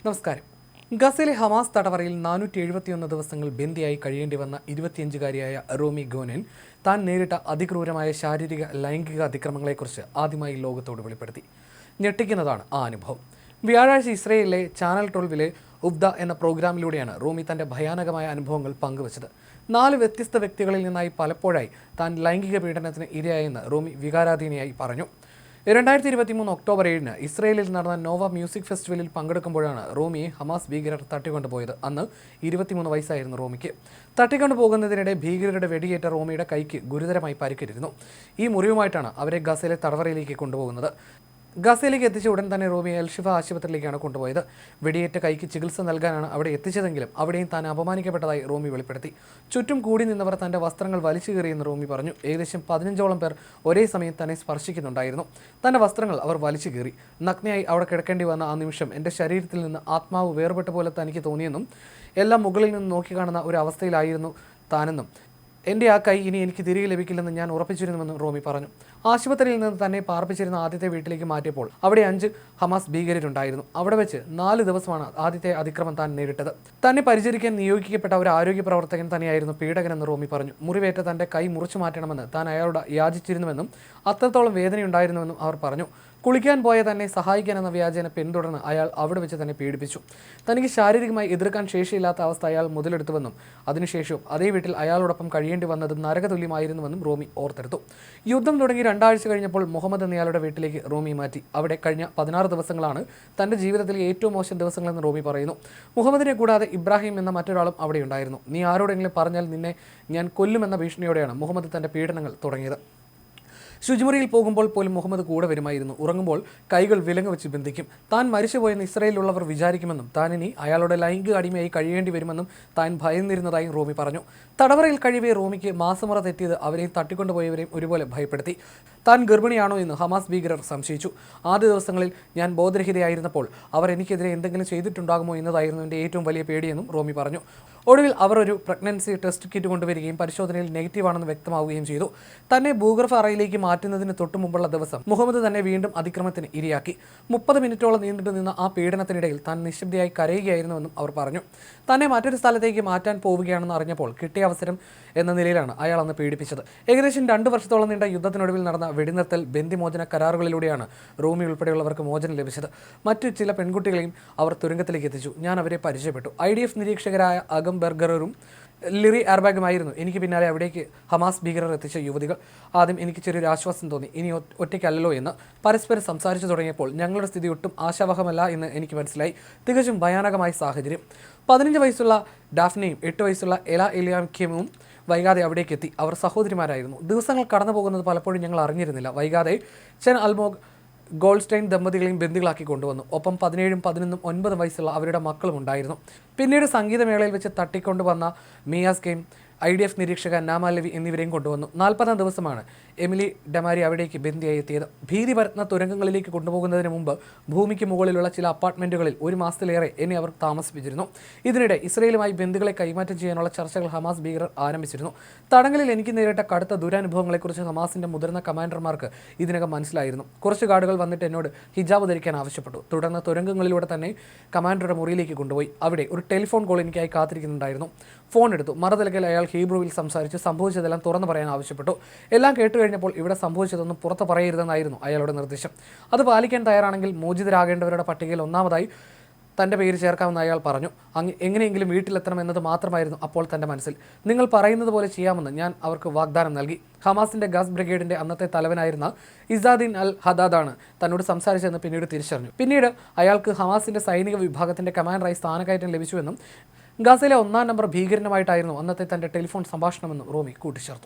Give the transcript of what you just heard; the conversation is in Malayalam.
നമസ്കാരം. ഗസയിലെ ഹമാസ് തടവറയിൽ 471 ദിവസങ്ങൾ ബന്ദിയായി കഴിയേണ്ടി വന്ന 25-കാരിയായ റോമി ഗോനെൻ താൻ നേരിട്ട അതിക്രൂരമായ ശാരീരിക ലൈംഗിക അതിക്രമങ്ങളെക്കുറിച്ച് ആദ്യമായി ലോകത്തോട് വെളിപ്പെടുത്തി. ഞെട്ടിക്കുന്നതാണ് ആ അനുഭവം. വ്യാഴാഴ്ച ഇസ്രയേലിലെ ചാനൽ 12 ഉബ്ദ എന്ന പ്രോഗ്രാമിലൂടെയാണ് റോമി തൻ്റെ ഭയാനകമായ അനുഭവങ്ങൾ പങ്കുവച്ചത്. 4 വ്യത്യസ്ത വ്യക്തികളിൽ നിന്നായി പലപ്പോഴായി താൻ ലൈംഗിക പീഡനത്തിന് ഇരയായെന്ന് റോമി വികാരാധീനയായി പറഞ്ഞു. 2023 ഒക്ടോബർ 7 ഇസ്രയേലിൽ നടന്ന നോവ മ്യൂസിക് ഫെസ്റ്റിവലിൽ പങ്കെടുക്കുമ്പോഴാണ് റോമിയെ ഹമാസ് ഭീകരർ തട്ടിക്കൊണ്ടുപോയത്. അന്ന് 23 വയസ്സായിരുന്നു റോമിക്ക്. തട്ടിക്കൊണ്ടുപോകുന്നതിനിടെ ഭീകരരുടെ വെടിയേറ്റ റോമിയുടെ കൈക്ക് ഗുരുതരമായി പരിക്കേറ്റിരുന്നു. ഈ മുറിവുമായിട്ടാണ് അവരെ ഗസയിലെ തടവറയിലേക്ക് കൊണ്ടുപോകുന്നത്. ഗസയിലേക്ക് എത്തിച്ച ഉടൻ തന്നെ റോമിയെ അൽഷിഫ ആശുപത്രിയിലേക്കാണ് കൊണ്ടുപോയത്. വെടിയേറ്റ കൈക്ക് ചികിത്സ നൽകാനാണ് അവിടെ എത്തിച്ചതെങ്കിലും അവിടെയും താൻ അപമാനിക്കപ്പെട്ടതായി റോമി വെളിപ്പെടുത്തി. ചുറ്റും കൂടി നിന്നവർ തൻ്റെ വസ്ത്രങ്ങൾ വലിച്ചു കീറിയെന്ന് റോമി പറഞ്ഞു. ഏകദേശം 15ഓളം പേർ ഒരേ സമയം തന്നെ സ്പർശിക്കുന്നുണ്ടായിരുന്നു. തൻ്റെ വസ്ത്രങ്ങൾ അവർ വലിച്ചു കീറി. നഗ്നയായി അവിടെ കിടക്കേണ്ടി വന്ന ആ നിമിഷം എൻ്റെ ശരീരത്തിൽ നിന്ന് ആത്മാവ് വേർപെട്ട പോലെ തനിക്ക് തോന്നിയെന്നും എല്ലാം മുകളിൽ നിന്ന് നോക്കിക്കാണുന്ന ഒരു അവസ്ഥയിലായിരുന്നു താനെന്നും എൻ്റെ ആ കൈ ഇനി എനിക്ക് തിരികെ ലഭിക്കില്ലെന്ന് ഞാൻ ഉറപ്പിച്ചിരുന്നുവെന്നും റോമി പറഞ്ഞു. ആശുപത്രിയിൽ നിന്ന് തന്നെ പാർപ്പിച്ചിരുന്ന ആദ്യത്തെ വീട്ടിലേക്ക് മാറ്റിയപ്പോൾ അവിടെ 5 ഹമാസ് ഭീകരരുണ്ടായിരുന്നു. അവിടെ വെച്ച് 4 ദിവസമാണ് ആദ്യത്തെ അതിക്രമം താൻ നേരിട്ടത്. തന്നെ പരിചരിക്കാൻ നിയോഗിക്കപ്പെട്ട ഒരു ആരോഗ്യ പ്രവർത്തകൻ തന്നെയായിരുന്നു പീഡകനെന്ന് റോമി പറഞ്ഞു. മുറിവേറ്റ തൻ്റെ കൈ മുറിച്ചു മാറ്റണമെന്ന് താൻ അയാളോട് യാചിച്ചിരുന്നുവെന്നും അത്രത്തോളം വേദനയുണ്ടായിരുന്നുവെന്നും അവർ പറഞ്ഞു. കുളിക്കാൻ പോയ തന്നെ സഹായിക്കാനെന്ന വ്യാജേന പിന്തുടർന്ന് അയാൾ അവിടെ വെച്ച് തന്നെ പീഡിപ്പിച്ചു. തനിക്ക് ശാരീരികമായി എതിർക്കാൻ ശേഷിയില്ലാത്ത അവസ്ഥ അയാൾ മുതലെടുത്തുവെന്നും അതിനുശേഷവും അതേ വീട്ടിൽ അയാളോടൊപ്പം കഴിയേണ്ടി വന്നത് നരകതുല്യമായിരുന്നുവെന്നും റോമി ഓർത്തെടുത്തു. യുദ്ധം തുടങ്ങി 2 ആഴ്ച കഴിഞ്ഞപ്പോൾ മുഹമ്മദ് എന്നയാളുടെ വീട്ടിലേക്ക് റോമി മാറ്റി. അവിടെ കഴിഞ്ഞ 16 ദിവസങ്ങളാണ് തൻ്റെ ജീവിതത്തിലെ ഏറ്റവും മോശം ദിവസങ്ങളെന്ന് റോമി പറയുന്നു. മുഹമ്മദിനെ കൂടാതെ ഇബ്രാഹിം എന്ന മറ്റൊരാളും അവിടെ ഉണ്ടായിരുന്നു. നീ ആരോടെങ്കിലും പറഞ്ഞാൽ നിന്നെ ഞാൻ കൊല്ലുമെന്ന ഭീഷണിയോടെയാണ് മുഹമ്മദ് തൻ്റെ പീഡനങ്ങൾ തുടങ്ങിയത്. ശുചിമുറിയിൽ പോകുമ്പോൾ പോലും മുഹമ്മദ് കൂടെ വരുമായിരുന്നു. ഉറങ്ങുമ്പോൾ കൈകൾ വിലങ്ങ് വെച്ച് ബന്ധിക്കും. താൻ മരിച്ചുപോയെന്ന് ഇസ്രയേലിലുള്ളവർ വിചാരിക്കുമെന്നും താൻ ഇനി അയാളുടെ ലൈംഗിക അടിമയായി കഴിയേണ്ടി വരുമെന്നും താൻ ഭയന്നിരുന്നതായും റോമി പറഞ്ഞു. തടവറയിൽ കഴിവേ റോമിക്ക് മാസമുറ തെറ്റിയത് അവരെയും തട്ടിക്കൊണ്ടുപോയവരെയും ഒരുപോലെ ഭയപ്പെടുത്തി. താൻ ഗർഭിണിയാണോ എന്ന് ഹമാസ് ഭീകരർ സംശയിച്ചു. ആദ്യ ദിവസങ്ങളിൽ ഞാൻ ബോധരഹിതയായിരുന്നപ്പോൾ അവർ എനിക്കെതിരെ എന്തെങ്കിലും ചെയ്തിട്ടുണ്ടാകുമോ എന്നതായിരുന്നു എൻ്റെ ഏറ്റവും വലിയ പേടിയെന്നും റോമി പറഞ്ഞു. ഒടുവിൽ അവർ ഒരു പ്രഗ്നൻസി ടെസ്റ്റ് കിറ്റ് കൊണ്ടുവരികയും പരിശോധനയിൽ നെഗറ്റീവാണെന്ന് വ്യക്തമാവുകയും ചെയ്തു. തന്നെ ഭൂഗർഭ അറയിലേക്ക് മാറ്റുന്നതിന് തൊട്ടു മുമ്പുള്ള ദിവസം മുഹമ്മദ് തന്നെ വീണ്ടും അതിക്രമത്തിന് ഇരയാക്കി. 30 മിനിറ്റോളം നീണ്ടിട്ട് നിന്ന ആ പീഡനത്തിനിടയിൽ താൻ നിശബ്ദയായി കരയുകയായിരുന്നുവെന്നും അവർ പറഞ്ഞു. തന്നെ മറ്റൊരു സ്ഥലത്തേക്ക് മാറ്റാൻ പോവുകയാണെന്ന് അറിഞ്ഞപ്പോൾ കിട്ടിയ അവസരം എന്ന നിലയിലാണ് അയാൾ അന്ന് പീഡിപ്പിച്ചത്. ഏകദേശം 2 വർഷത്തോളം നീണ്ട യുദ്ധത്തിനൊടുവിൽ നടന്ന വെടിനിർത്തൽ ബന്ദിമോചന കരാറുകളിലൂടെയാണ് റോമി ഉൾപ്പെടെയുള്ളവർക്ക് മോചനം ലഭിച്ചത്. മറ്റു ചില പെൺകുട്ടികളെയും അവർ തുരങ്കത്തിലേക്ക് എത്തിച്ചു. ഞാൻ അവരെ പരിചയപ്പെട്ടു. IDF നിരീക്ഷകരായ അകം ബെർഗറും ലിറി എയർബാഗുമായിരുന്നു എനിക്ക് പിന്നാലെ അവിടേക്ക് ഹമാസ് ഭീകരർ എത്തിച്ച യുവതികൾ. ആദ്യം എനിക്ക് ചെറിയൊരു ആശ്വാസം തോന്നി. ഇനി ഒറ്റയ്ക്കല്ലോ എന്ന്. പരസ്പരം സംസാരിച്ചു തുടങ്ങിയപ്പോൾ ഞങ്ങളുടെ സ്ഥിതി ഒട്ടും ആശാവഹമല്ല എന്ന് എനിക്ക് മനസ്സിലായി. തികച്ചും ഭയാനകമായ സാഹചര്യം. 15 വയസ്സുള്ള ഡാഫ്നയും 8 വയസ്സുള്ള എല എലിയാഖ്യമും വൈകാതെ അവിടേക്ക് എത്തി. അവർ സഹോദരിമാരായിരുന്നു. ദിവസങ്ങൾ കടന്നു പോകുന്നത് പലപ്പോഴും ഞങ്ങൾ അറിഞ്ഞിരുന്നില്ല. വൈകാതെ ചെൻ അൽമോഗ് ഗോൾഡ്സ്റ്റൈൻ ദമ്പതികളെയും ബന്ദികളാക്കി കൊണ്ടുവന്നു. ഒപ്പം 17ഉം 11ഉം 9 വയസ്സുള്ള അവരുടെ മക്കളും ഉണ്ടായിരുന്നു. പിന്നീട് സംഗീതമേളയിൽ വെച്ച് തട്ടിക്കൊണ്ടുവന്ന മിയാസ്കയും IDF നിരീക്ഷക നാമാലവി എന്നിവരെയും കൊണ്ടുവന്നു. 40-ാം ദിവസമാണ് എമിലി ഡമാരി അവിടേക്ക് ബന്ദിയായി എത്തിയത്. ഭീതി പരത്തുന്ന തുരങ്കങ്ങളിലേക്ക് കൊണ്ടുപോകുന്നതിന് മുമ്പ് ഭൂമിക്ക് മുകളിലുള്ള ചില അപ്പാർട്ട്മെൻറ്റുകളിൽ 1 മാസത്തിലേറെ എന്നെ അവർ താമസിപ്പിച്ചിരുന്നു. ഇതിനിടെ ഇസ്രയേലുമായി ബന്ദികളെ കൈമാറ്റം ചെയ്യാനുള്ള ചർച്ചകൾ ഹമാസ് ഭീകരർ ആരംഭിച്ചിരുന്നു. തടങ്കലിൽ എനിക്ക് നേരിട്ട കടുത്ത ദുരനുഭവങ്ങളെക്കുറിച്ച് ഹമാസിൻ്റെ മുതിർന്ന കമാൻഡർമാർക്ക് ഇതിനകം മനസ്സിലായിരുന്നു. കുറച്ച് ഗാർഡുകൾ വന്നിട്ട് എന്നോട് ഹിജാബ് ധരിക്കാൻ ആവശ്യപ്പെട്ടു. തുടർന്ന് തുരങ്കങ്ങളിലൂടെ തന്നെ കമാൻഡറുടെ മുറിയിലേക്ക് കൊണ്ടുപോയി. അവിടെ ഒരു ടെലിഫോൺ കോൾ എനിക്കായി കാത്തിരിക്കുന്നുണ്ടായിരുന്നു. ഫോൺ എടുത്തു. മറുതലക്കൽ അയാൾ ഹീബ്രുവിൽ സംസാരിച്ച് സംഭവിച്ചതെല്ലാം തുറന്നു പറയാൻ ആവശ്യപ്പെട്ടു. എല്ലാം കേട്ട് കഴിഞ്ഞപ്പോൾ ഇവിടെ സംഭവിച്ചതൊന്നും പുറത്ത് പറയരുതെന്നായിരുന്നു അയാളുടെ നിർദ്ദേശം. അത് പാലിക്കാൻ തയ്യാറാണെങ്കിൽ മോചിതരാകേണ്ടവരുടെ പട്ടികയിൽ ഒന്നാമതായി തൻ്റെ പേര് ചേർക്കാമെന്ന് അയാൾ പറഞ്ഞു. എങ്ങനെയെങ്കിലും വീട്ടിലെത്തണം എന്നത് മാത്രമായിരുന്നു അപ്പോൾ തൻ്റെ മനസ്സിൽ. നിങ്ങൾ പറയുന്നത് പോലെ ചെയ്യാമെന്ന് ഞാൻ അവർക്ക് വാഗ്ദാനം നൽകി. ഹമാസിൻ്റെ ഗസ് ബ്രിഗേഡിൻ്റെ അന്നത്തെ തലവനായിരുന്ന ഇസാദീൻ അൽ ഹദാദാണ് തന്നോട് സംസാരിച്ചതെന്ന് പിന്നീട് തിരിച്ചറിഞ്ഞു. പിന്നീട് അയാൾക്ക് ഹമാസിൻ്റെ സൈനിക വിഭാഗത്തിൻ്റെ കമാൻഡറായി സ്ഥാനക്കയറ്റം ലഭിച്ചുവെന്നും ഗസയിലെ 1-ാം നമ്പർ ഭീകരനുമായിട്ടായിരുന്നു അന്നത്തെ തൻ്റെ ടെലിഫോൺ സംഭാഷണമെന്നും റോമി കൂട്ടിച്ചേർത്തു.